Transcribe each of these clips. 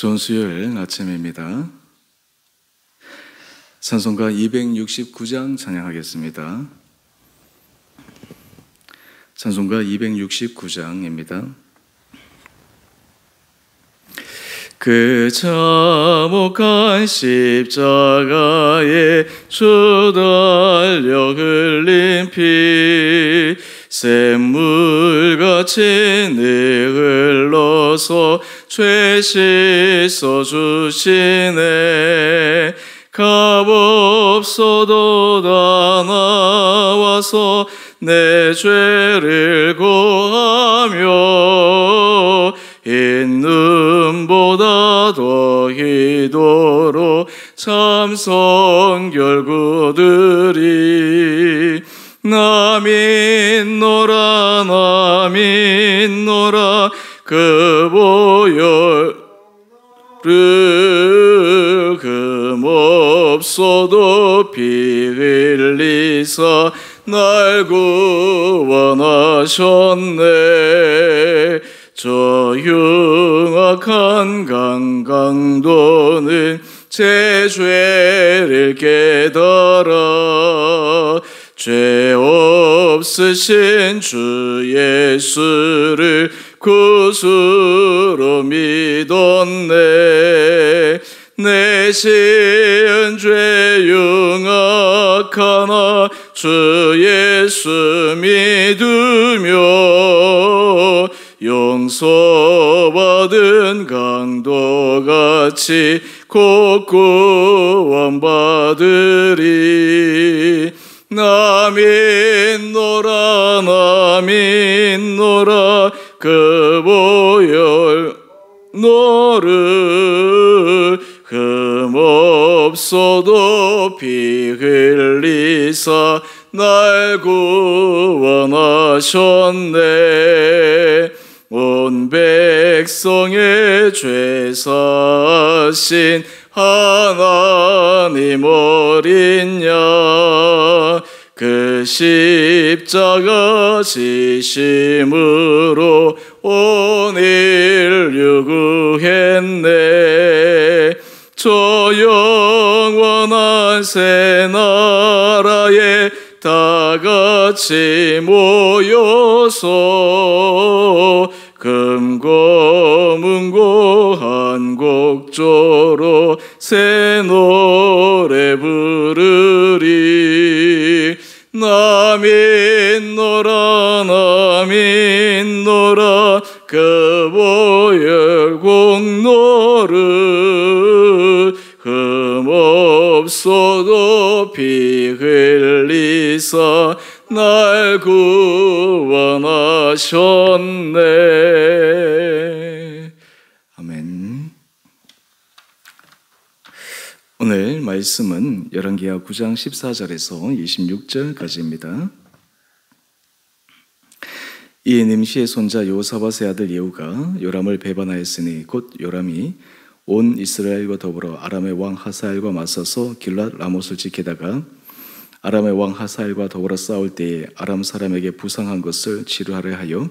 좋은 수요일 아침입니다. 찬송가 269장 찬양하겠습니다. 찬송가 269장입니다. 그 참혹한 십자가에 주 달려 흘린 피 샘물같이 내 흘러서 죄 씻어주시네. 값없어도 다 나와서 내 죄를 고하며 있는보다 더히도록 참 성결구들이 나 믿노라 나 믿노라 그 보혈을 금없어도 피 흘리사 날 구원하셨네. 저 흉악한 강도는 제 죄를 깨달아 죄 없으신 주 예수를 구주로 믿었네. 내 시은 죄 흉악하나 주 예수 믿으며 용서받은 강도같이 곧 구원받으리. 나 믿노라 나 믿노라 그 보혈 너를 흠없어도 피 흘리사 날 구원하셨네. 온 백성의 죄 사신 하나님 어린 양 그 십자가 지심으로 온 인류 구했네. 저 영원한 새 나라에 다 같이 모여서 금고 문고 한 곡조로 새 노래 부르리. 나 믿노라 나 믿노라 그 보혈 공로를 흠없어도 피 흘리사 날 구원하셨네. 아멘. 오늘 말씀은 열왕기하 9장 14절에서 26절까지입니다. 이에 nim시의 손자 여호사밧의 아들 예후가 요람을 배반하였으니 곧 요람이 온 이스라엘과 더불어 아람의 왕 하사엘과 맞서서 길랏 라못을 지키다가 아람의 왕 하사엘과 더불어 싸울 때에 아람 사람에게 부상한 것을 치료하려 하여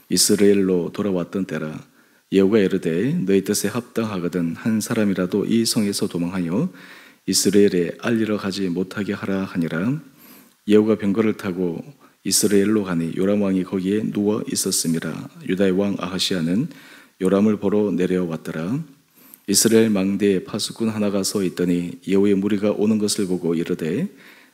이스라엘로 돌아왔던 때라. 예후가 이르되 너희 뜻에 합당하거든 한 사람이라도 이 성에서 도망하여 이스라엘에 알리러 가지 못하게 하라 하니라. 예후가 병거를 타고 이스라엘로 가니 요람 왕이 거기에 누워 있었음이라. 유다의 왕 아하시야는 요람을 보러 내려왔더라. 이스라엘 망대에 파수꾼 하나가 서 있더니 예후의 무리가 오는 것을 보고 이르되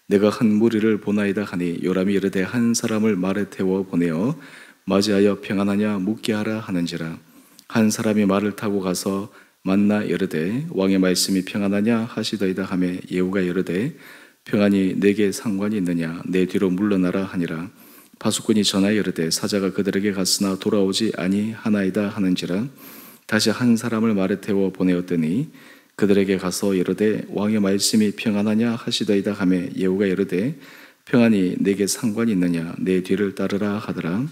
내가 한 무리를 보나이다 하니 요람이 이르되 한 사람을 말에 태워 보내어 맞이하여 평안하냐 묻게 하라 하는지라. 한 사람이 말을 타고 가서 만나 이르되 왕의 말씀이 평안하냐 하시더이다 하며 예후가 이르되 평안이 내게 상관이 있느냐 내 뒤로 물러나라 하니라. 파수꾼이 전하여 이르되 사자가 그들에게 갔으나 돌아오지 아니하나이다 하는지라. 다시 한 사람을 말에 태워 보내었더니 그들에게 가서 이르되 왕의 말씀이 평안하냐 하시더이다 하며 예후가 이르되 평안이 내게 상관이 있느냐 내 뒤를 따르라 하더라.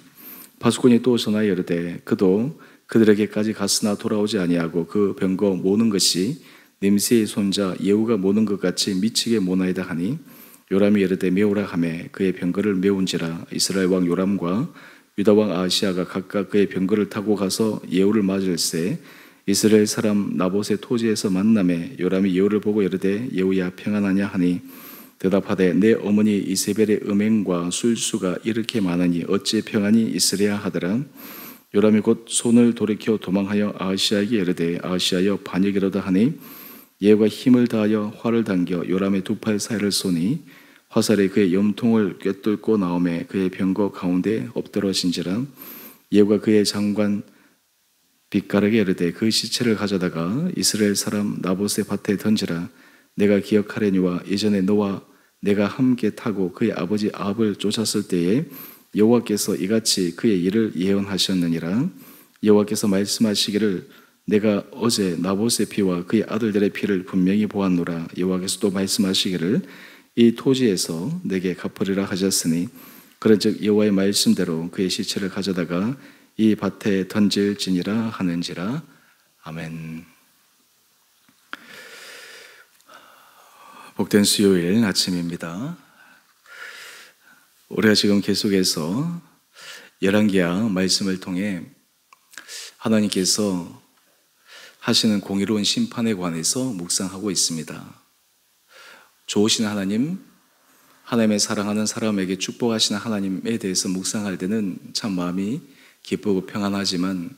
파수꾼이 또 전하여 이르되 그도 그들에게까지 갔으나 돌아오지 아니하고 그 병거 모는 것이 nim시의 손자 예후가 모는 것 같이 미치게 모나이다 하니 요람이 이르되 메우라 하며 그의 병거를 메운지라. 이스라엘 왕 요람과 유다 왕 아하시야가 각각 그의 병거를 타고 가서 예후를 맞을세 이스라엘 사람 나봇의 토지에서 만남에 요람이 예후를 보고 이르되 예후야 평안하냐 하니 대답하되 내 어머니 이세벨의 음행과 술수가 이렇게 많으니 어찌 평안이 있으랴 하더라. 요람이 곧 손을 돌이켜 도망하여 아하시아에게 이르되 아하시아여 반역이로다 하니 예후가 힘을 다하여 활을 당겨 요람의 두 팔 사이를 쏘니 화살이 그의 염통을 꿰뚫고 나오매 그의 병거 가운데 엎드러진지라. 예후가 그의 장관 빗가락에 이르되 그 시체를 가져다가 이스라엘 사람 나봇의 밭에 던지라. 내가 기억하려니와 이전에 너와 내가 함께 타고 그의 아버지 아합을 쫓았을 때에 여호와께서 이같이 그의 일을 예언하셨느니라. 여호와께서 말씀하시기를 내가 어제 나봇의 피와 그의 아들들의 피를 분명히 보았노라. 여호와께서 또 말씀하시기를 이 토지에서 내게 갚으리라 하셨으니 그런즉 여호와의 말씀대로 그의 시체를 가져다가 이 밭에 던질지니라 하는지라. 아멘. 복된 수요일 아침입니다. 우리가 지금 계속해서 열왕기하 말씀을 통해 하나님께서 하시는 공의로운 심판에 관해서 묵상하고 있습니다. 좋으신 하나님, 하나님의 사랑하는 사람에게 축복하시는 하나님에 대해서 묵상할 때는 참 마음이 기쁘고 평안하지만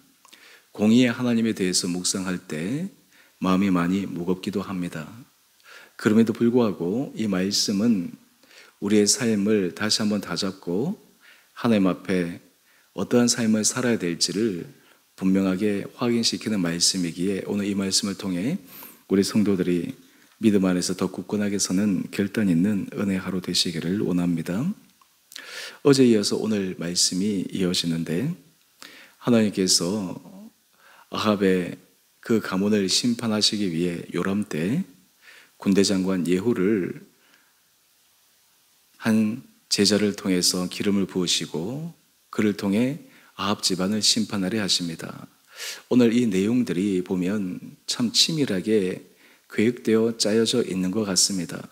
공의의 하나님에 대해서 묵상할 때 마음이 많이 무겁기도 합니다. 그럼에도 불구하고 이 말씀은 우리의 삶을 다시 한번 다잡고 하나님 앞에 어떠한 삶을 살아야 될지를 분명하게 확인시키는 말씀이기에 오늘 이 말씀을 통해 우리 성도들이 믿음 안에서 더 굳건하게 서는 결단 있는 은혜 하루 되시기를 원합니다. 어제 이어서 오늘 말씀이 이어지는데 하나님께서 아합의 그 가문을 심판하시기 위해 요람 때 군대장관 예후를 한 제자를 통해서 기름을 부으시고 그를 통해 아합 집안을 심판하려 하십니다. 오늘 이 내용들이 보면 참 치밀하게 계획되어 짜여져 있는 것 같습니다.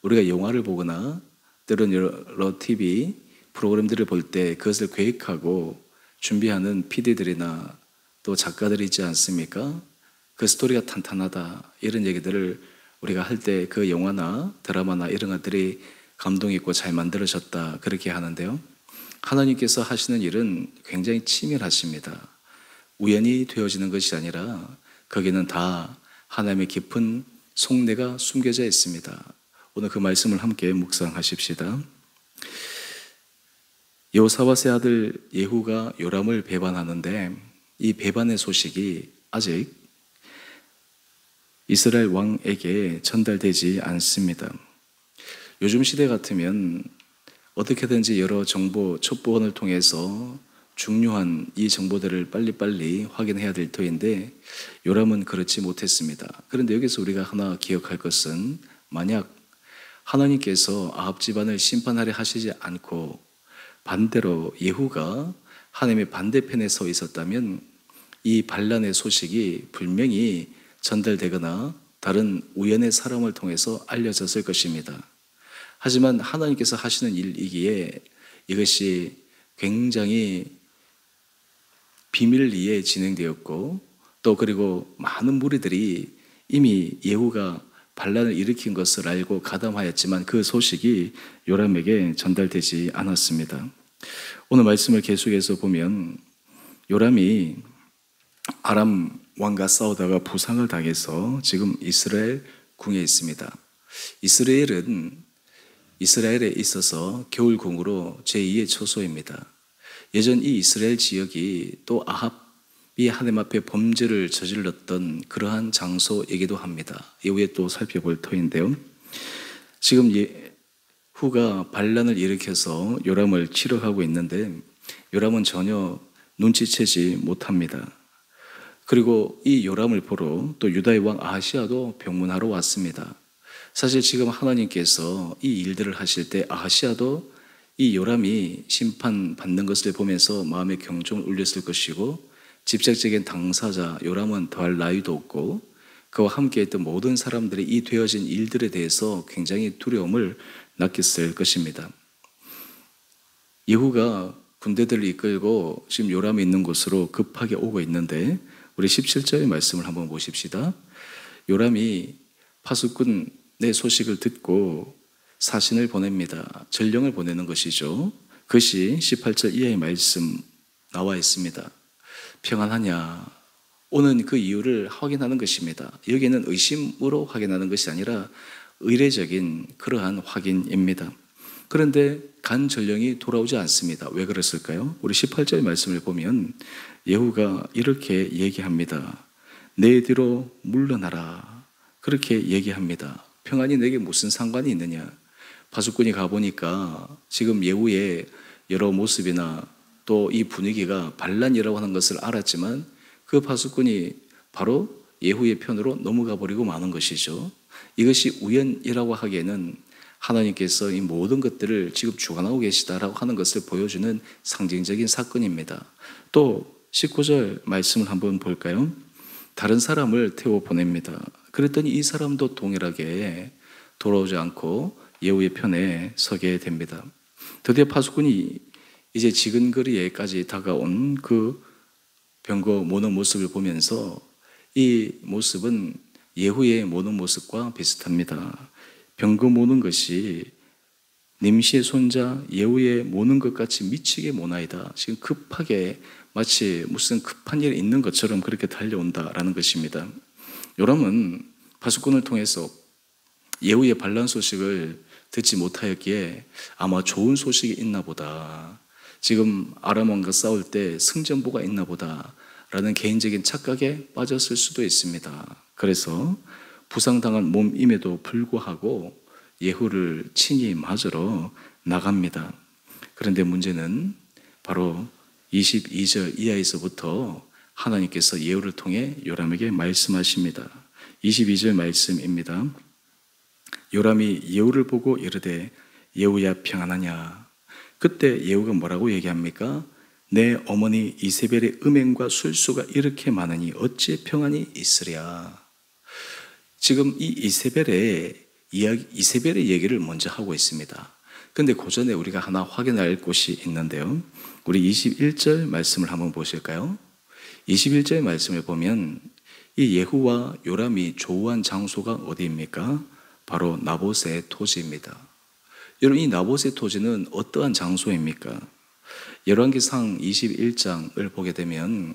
우리가 영화를 보거나 때로는 여러 TV 프로그램들을 볼 때 그것을 계획하고 준비하는 PD들이나 또 작가들이 있지 않습니까? 그 스토리가 탄탄하다 이런 얘기들을 우리가 할 때 그 영화나 드라마나 이런 것들이 감동 있고 잘 만들어졌다 그렇게 하는데요. 하나님께서 하시는 일은 굉장히 치밀하십니다. 우연히 되어지는 것이 아니라 거기는 다 하나님의 깊은 속내가 숨겨져 있습니다. 오늘 그 말씀을 함께 묵상하십시다. 여호사밧의 아들 예후가 요람을 배반하는데 이 배반의 소식이 아직 이스라엘 왕에게 전달되지 않습니다. 요즘 시대 같으면 어떻게든지 여러 정보 첩보원을 통해서 중요한 이 정보들을 빨리빨리 확인해야 될 터인데 요람은 그렇지 못했습니다. 그런데 여기서 우리가 하나 기억할 것은 만약 하나님께서 아합 집안을 심판하려 하시지 않고 반대로 예후가 하나님의 반대편에 서 있었다면 이 반란의 소식이 분명히 전달되거나 다른 우연의 사람을 통해서 알려졌을 것입니다. 하지만 하나님께서 하시는 일이기에 이것이 굉장히 비밀리에 진행되었고 또 그리고 많은 무리들이 이미 예후가 반란을 일으킨 것을 알고 가담하였지만 그 소식이 요람에게 전달되지 않았습니다. 오늘 말씀을 계속해서 보면 요람이 아람 왕과 싸우다가 부상을 당해서 지금 이스라엘 궁에 있습니다. 이스라엘에 있어서 겨울궁으로 제2의 처소입니다. 예전 이 이스라엘 지역이 또 아합이 하나님 앞에 범죄를 저질렀던 그러한 장소이기도 합니다. 이후에 또 살펴볼 터인데요. 지금 예후가 반란을 일으켜서 요람을 치료하고 있는데 요람은 전혀 눈치채지 못합니다. 그리고 이 요람을 보러 또 유다의 왕 아하시아도 병문하러 왔습니다. 사실 지금 하나님께서 이 일들을 하실 때 아하시아도 이 요람이 심판받는 것을 보면서 마음의 경종을 울렸을 것이고 직접적인 당사자 요람은 더할 나위도 없고 그와 함께 했던 모든 사람들이 이 되어진 일들에 대해서 굉장히 두려움을 느꼈을 것입니다. 예후가 군대들을 이끌고 지금 요람이 있는 곳으로 급하게 오고 있는데 우리 17절의 말씀을 한번 보십시다. 요람이 파수꾼의 소식을 듣고 사신을 보냅니다. 전령을 보내는 것이죠. 그것이 18절 이하의 말씀 나와 있습니다. 평안하냐? 오는 그 이유를 확인하는 것입니다. 여기는 의심으로 확인하는 것이 아니라 의례적인 그러한 확인입니다. 그런데 간 전령이 돌아오지 않습니다. 왜 그랬을까요? 우리 18절 말씀을 보면 예후가 이렇게 얘기합니다. 내 뒤로 물러나라. 그렇게 얘기합니다. 평안이 내게 무슨 상관이 있느냐? 파수꾼이 가보니까 지금 예후의 여러 모습이나 또 이 분위기가 반란이라고 하는 것을 알았지만 그 파수꾼이 바로 예후의 편으로 넘어가 버리고 마는 것이죠. 이것이 우연이라고 하기에는 하나님께서 이 모든 것들을 지금 주관하고 계시다라고 하는 것을 보여주는 상징적인 사건입니다. 또 19절 말씀을 한번 볼까요? 다른 사람을 태워 보냅니다. 그랬더니 이 사람도 동일하게 돌아오지 않고 예후의 편에 서게 됩니다. 드디어 파수꾼이 이제 지근거리에까지 다가온 그 병거 모는 모습을 보면서 이 모습은 예후의 모는 모습과 비슷합니다. 병거 모는 것이 nim시의 손자 예후의 모는 것 같이 미치게 모나이다. 지금 급하게 마치 무슨 급한 일이 있는 것처럼 그렇게 달려온다라는 것입니다. 요람은 파수꾼을 통해서 예후의 반란 소식을 듣지 못하였기에 아마 좋은 소식이 있나 보다. 지금 아람 왕과 싸울 때 승전보가 있나 보다 라는 개인적인 착각에 빠졌을 수도 있습니다. 그래서 부상당한 몸임에도 불구하고 예후를 친히 맞으러 나갑니다. 그런데 문제는 바로 22절 이하에서부터 하나님께서 예후를 통해 요람에게 말씀하십니다. 22절 말씀입니다. 요람이 예후를 보고 이르되 예후야 평안하냐? 그때 예후가 뭐라고 얘기합니까? 내 어머니 이세벨의 음행과 술수가 이렇게 많으니 어찌 평안이 있으랴? 지금 이 이세벨의 얘기를 먼저 하고 있습니다. 그런데 그 전에 우리가 하나 확인할 곳이 있는데요. 우리 21절 말씀을 한번 보실까요? 21절 말씀을 보면 이 예후와 요람이 조우한 장소가 어디입니까? 바로 나봇의 토지입니다. 여러분, 이 나봇의 토지는 어떠한 장소입니까? 열왕기상 21장을 보게 되면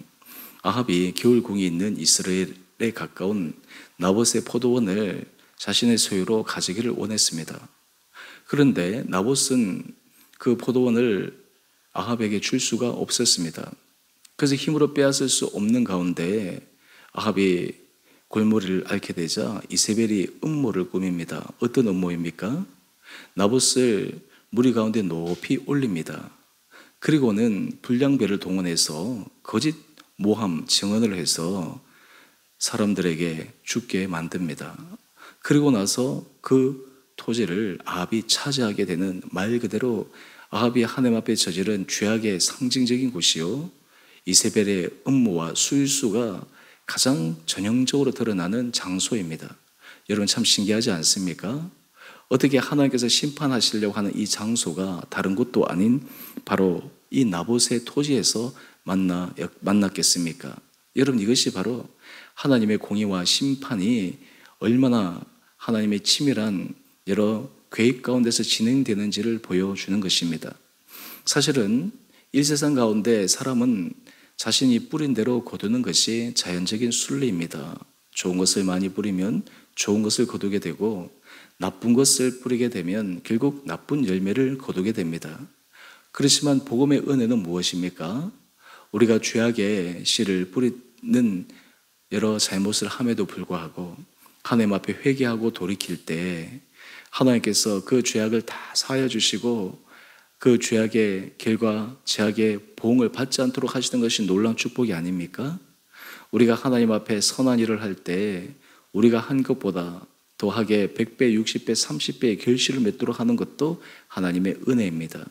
아합이 겨울궁이 있는 이스라엘에 가까운 나봇의 포도원을 자신의 소유로 가지기를 원했습니다. 그런데 나봇은 그 포도원을 아합에게 줄 수가 없었습니다. 그래서 힘으로 빼앗을 수 없는 가운데 아합이 골머리를 앓게 되자 이세벨이 음모를 꾸밉니다. 어떤 음모입니까? 나봇을 무리 가운데 높이 올립니다. 그리고는 불량배를 동원해서 거짓 모함 증언을 해서 사람들에게 죽게 만듭니다. 그리고 나서 그 토지를 아합이 차지하게 되는, 말 그대로 아합이 하나님 앞에 저지른 죄악의 상징적인 곳이요, 이세벨의 음모와 술수가 가장 전형적으로 드러나는 장소입니다. 여러분, 참 신기하지 않습니까? 어떻게 하나님께서 심판하시려고 하는 이 장소가 다른 곳도 아닌 바로 이 나봇의 토지에서 만났겠습니까? 여러분, 이것이 바로 하나님의 공의와 심판이 얼마나 하나님의 치밀한 여러 계획 가운데서 진행되는지를 보여주는 것입니다. 사실은 이 세상 가운데 사람은 자신이 뿌린 대로 거두는 것이 자연적인 순리입니다. 좋은 것을 많이 뿌리면 좋은 것을 거두게 되고, 나쁜 것을 뿌리게 되면 결국 나쁜 열매를 거두게 됩니다. 그렇지만 복음의 은혜는 무엇입니까? 우리가 죄악의 씨를 뿌리는 여러 잘못을 함에도 불구하고 하나님 앞에 회개하고 돌이킬 때 하나님께서 그 죄악을 다 사하여 주시고 그 죄악의 결과, 죄악의 보응을 받지 않도록 하시는 것이 놀라운 축복이 아닙니까? 우리가 하나님 앞에 선한 일을 할 때 우리가 한 것보다 더하게 100배, 60배, 30배의 결실을 맺도록 하는 것도 하나님의 은혜입니다.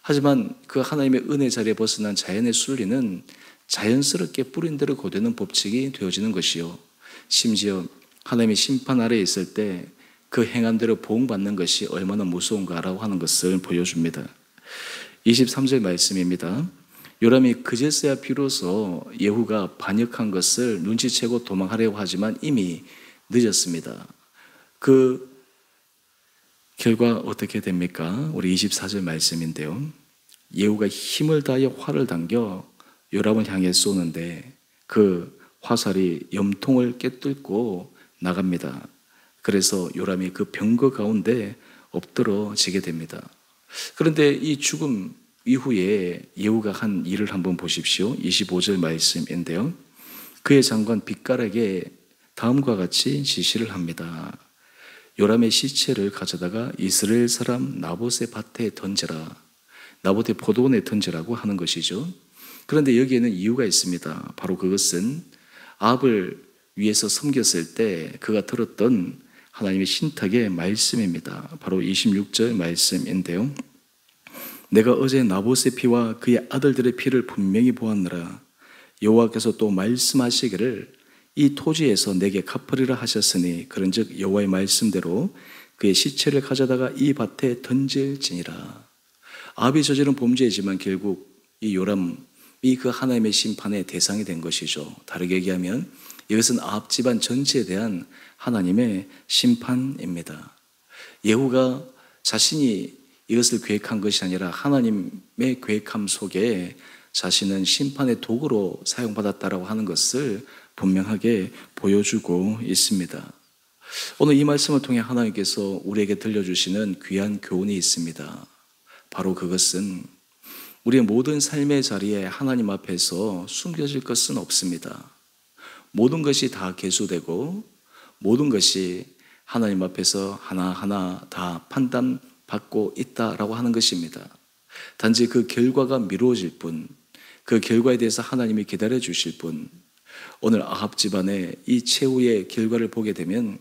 하지만 그 하나님의 은혜 자리에 벗어난 자연의 순리는 자연스럽게 뿌린 대로 거두는 법칙이 되어지는 것이요, 심지어 하나님의 심판 아래에 있을 때 그 행한 대로 보응받는 것이 얼마나 무서운가라고 하는 것을 보여줍니다. 23절 말씀입니다. 요람이 그제서야 비로소 예후가 반역한 것을 눈치채고 도망하려고 하지만 이미 늦었습니다. 그 결과 어떻게 됩니까? 우리 24절 말씀인데요. 예후가 힘을 다하여 활을 당겨 요람을 향해 쏘는데 그 화살이 염통을 깨뚫고 나갑니다. 그래서 요람이 그 병거 가운데 엎드러지게 됩니다. 그런데 이 죽음 이후에 예후가 한 일을 한번 보십시오. 25절 말씀인데요. 그의 장관 빗갈에게 다음과 같이 지시를 합니다. 요람의 시체를 가져다가 이스라엘 사람 나봇의 밭에 던져라. 나봇의 포도원에 던지라고 하는 것이죠. 그런데 여기에는 이유가 있습니다. 바로 그것은 아합을 위해서 섬겼을 때 그가 들었던 하나님의 신탁의 말씀입니다. 바로 26절 말씀인데요. 내가 어제 나봇의 피와 그의 아들들의 피를 분명히 보았느라. 여호와께서 또 말씀하시기를 이 토지에서 내게 갚으리라 하셨으니 그런즉 여호와의 말씀대로 그의 시체를 가져다가 이 밭에 던질지니라. 아합이 저지른 범죄이지만 결국 이 요람이 그 하나님의 심판의 대상이 된 것이죠. 다르게 얘기하면 이것은 아합 집안 전체에 대한 하나님의 심판입니다. 예후가 자신이 이것을 계획한 것이 아니라 하나님의 계획함 속에 자신은 심판의 도구로 사용받았다라고 하는 것을 분명하게 보여주고 있습니다. 오늘 이 말씀을 통해 하나님께서 우리에게 들려주시는 귀한 교훈이 있습니다. 바로 그것은 우리의 모든 삶의 자리에 하나님 앞에서 숨겨질 것은 없습니다. 모든 것이 다 계수되고 모든 것이 하나님 앞에서 하나하나 다 판단받고 있다라고 하는 것입니다. 단지 그 결과가 미루어질 뿐, 그 결과에 대해서 하나님이 기다려 주실 뿐, 오늘 아합 집안의 이 최후의 결과를 보게 되면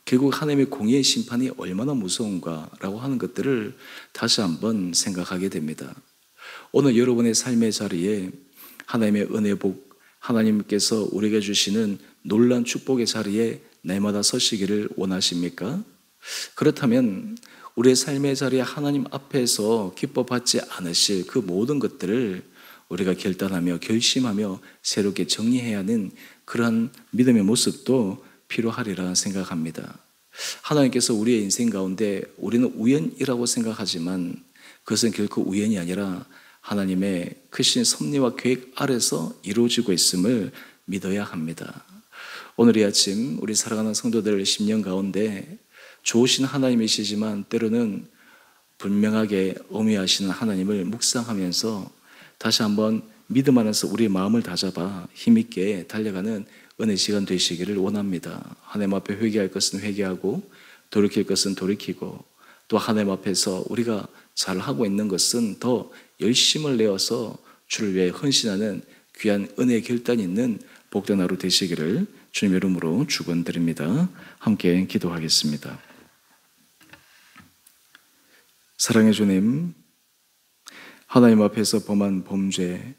결국 하나님의 공의의 심판이 얼마나 무서운가라고 하는 것들을 다시 한번 생각하게 됩니다. 오늘 여러분의 삶의 자리에 하나님의 은혜 복, 하나님께서 우리에게 주시는 놀라운 축복의 자리에 날마다 서시기를 원하십니까? 그렇다면 우리의 삶의 자리에 하나님 앞에서 기뻐받지 않으실 그 모든 것들을 우리가 결단하며 결심하며 새롭게 정리해야 하는 그러한 믿음의 모습도 필요하리라 생각합니다. 하나님께서 우리의 인생 가운데 우리는 우연이라고 생각하지만 그것은 결코 우연이 아니라 하나님의 크신 섭리와 계획 아래서 이루어지고 있음을 믿어야 합니다. 오늘 이 아침 우리 사랑하는 성도들 10년 가운데 좋으신 하나님이시지만 때로는 분명하게 엄위하시는 하나님을 묵상하면서 다시 한번 믿음 안에서 우리의 마음을 다잡아 힘있게 달려가는 은혜 시간 되시기를 원합니다. 하나님 앞에 회개할 것은 회개하고 돌이킬 것은 돌이키고 또 하나님 앞에서 우리가 잘하고 있는 것은 더 열심을 내어서 주를 위해 헌신하는 귀한 은혜의 결단이 있는 복된 하루 되시기를 주님 이름으로 축원드립니다. 함께 기도하겠습니다. 사랑의 주님, 하나님 앞에서 범한 범죄,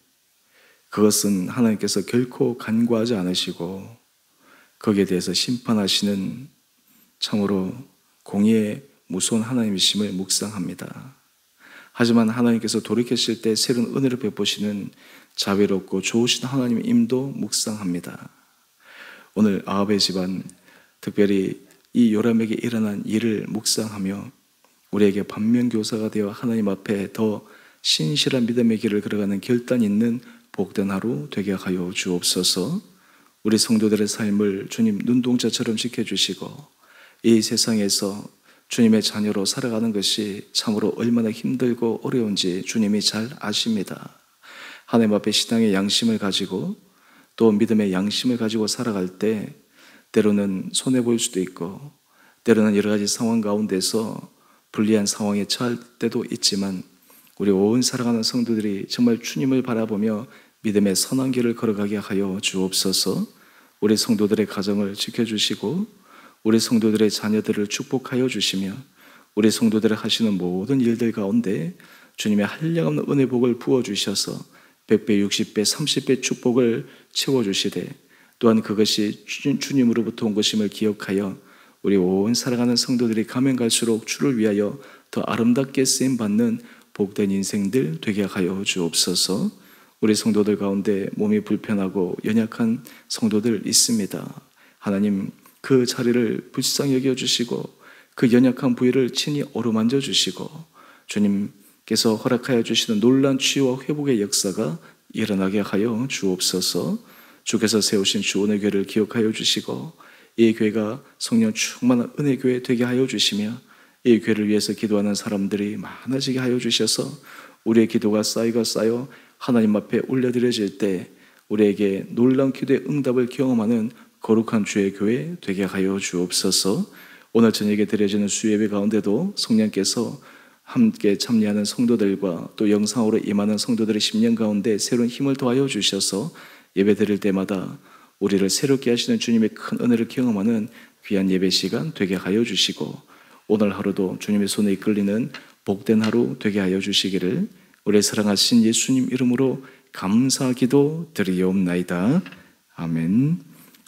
그것은 하나님께서 결코 간과하지 않으시고 거기에 대해서 심판하시는 참으로 공의의 무서운 하나님이심을 묵상합니다. 하지만 하나님께서 돌이키실 때 새로운 은혜를 베푸시는 자비롭고 좋으신 하나님의 임도 묵상합니다. 오늘 아합의 집안, 특별히 이 요람에게 일어난 일을 묵상하며 우리에게 반면교사가 되어 하나님 앞에 더 신실한 믿음의 길을 걸어가는 결단 있는 복된 하루 되게 하여 주옵소서. 우리 성도들의 삶을 주님 눈동자처럼 지켜주시고 이 세상에서 주님의 자녀로 살아가는 것이 참으로 얼마나 힘들고 어려운지 주님이 잘 아십니다. 하나님 앞에 신앙의 양심을 가지고 또 믿음의 양심을 가지고 살아갈 때 때로는 손해볼 수도 있고 때로는 여러 가지 상황 가운데서 불리한 상황에 처할 때도 있지만 우리 온 살아가는 성도들이 정말 주님을 바라보며 믿음의 선한 길을 걸어가게 하여 주옵소서. 우리 성도들의 가정을 지켜주시고 우리 성도들의 자녀들을 축복하여 주시며 우리 성도들의 하시는 모든 일들 가운데 주님의 한량없는 은혜 복을 부어주셔서 100배, 60배, 30배 축복을 채워주시되 또한 그것이 주님으로부터 온 것임을 기억하여 우리 온 살아가는 성도들이 가면 갈수록 주를 위하여 더 아름답게 쓰임받는 복된 인생들 되게 하여 주옵소서. 우리 성도들 가운데 몸이 불편하고 연약한 성도들 있습니다. 하나님 그 자리를 불쌍히 여겨주시고 그 연약한 부위를 친히 어루만져 주시고 주님께서 허락하여 주시는 놀라운 치유와 회복의 역사가 일어나게 하여 주옵소서. 주께서 세우신 주원의 교회를 기억하여 주시고 이 교회가 성령 충만한 은혜 교회 되게 하여 주시며 이 교회를 위해서 기도하는 사람들이 많아지게 하여 주셔서 우리의 기도가 쌓여 하나님 앞에 올려드려질 때 우리에게 놀라운 기도의 응답을 경험하는 거룩한 주의 교회 되게 하여 주옵소서. 오늘 저녁에 드려지는 수예배 가운데도 성령께서 함께 참여하는 성도들과 또 영상으로 임하는 성도들의 심령 가운데 새로운 힘을 더하여 주셔서 예배 드릴 때마다 우리를 새롭게 하시는 주님의 큰 은혜를 경험하는 귀한 예배 시간 되게 하여 주시고 오늘 하루도 주님의 손에 이끌리는 복된 하루 되게 하여 주시기를 우리 사랑하신 예수님 이름으로 감사기도 드리옵나이다. 아멘.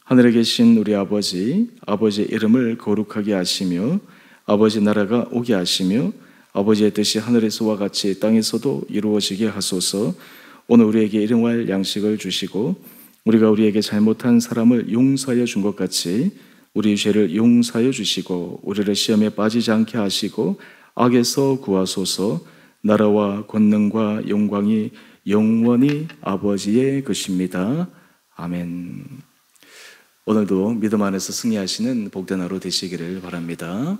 하늘에 계신 우리 아버지, 아버지의 이름을 거룩하게 하시며 아버지 나라가 오게 하시며 아버지의 뜻이 하늘에서와 같이 땅에서도 이루어지게 하소서. 오늘 우리에게 일용할 양식을 주시고 우리가 우리에게 잘못한 사람을 용서하여 준 것 같이 우리 죄를 용서하여 주시고 우리를 시험에 빠지지 않게 하시고 악에서 구하소서. 나라와 권능과 영광이 영원히 아버지의 것입니다. 아멘. 오늘도 믿음 안에서 승리하시는 복된 하루 되시기를 바랍니다.